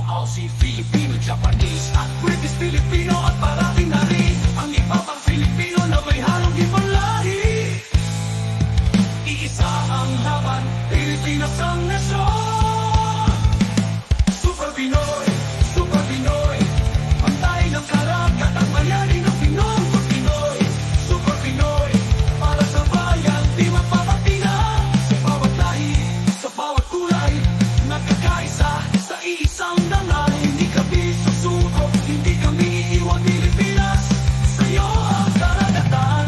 Aussie, Filipino, Japanese at British Filipino at parating na rin ang iba pang Filipino na may halong ibang lahi. Iisa ang laban, Pilipinas ang nasyon. Super Pinoy, Super Pinoy, pantay ng karagat at bayani ng Pinoy. Pinoy, Super Pinoy, para sa bayan, di magpapatina. Sa bawat lahi, sa bawat kulay, nagkakaisa sa isang dangal. Hindi kami susuko, hindi kami iiwan Pilipinas. Sa'yo ang karagatan.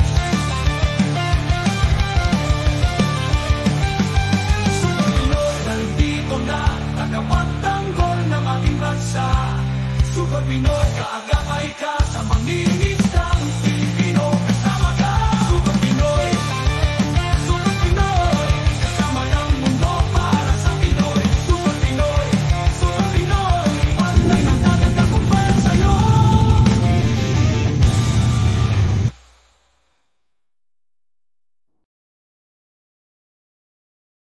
Super Pinoy, nandito na, tagapagtanggol ng ating bansa. Super Pinoy, kaagad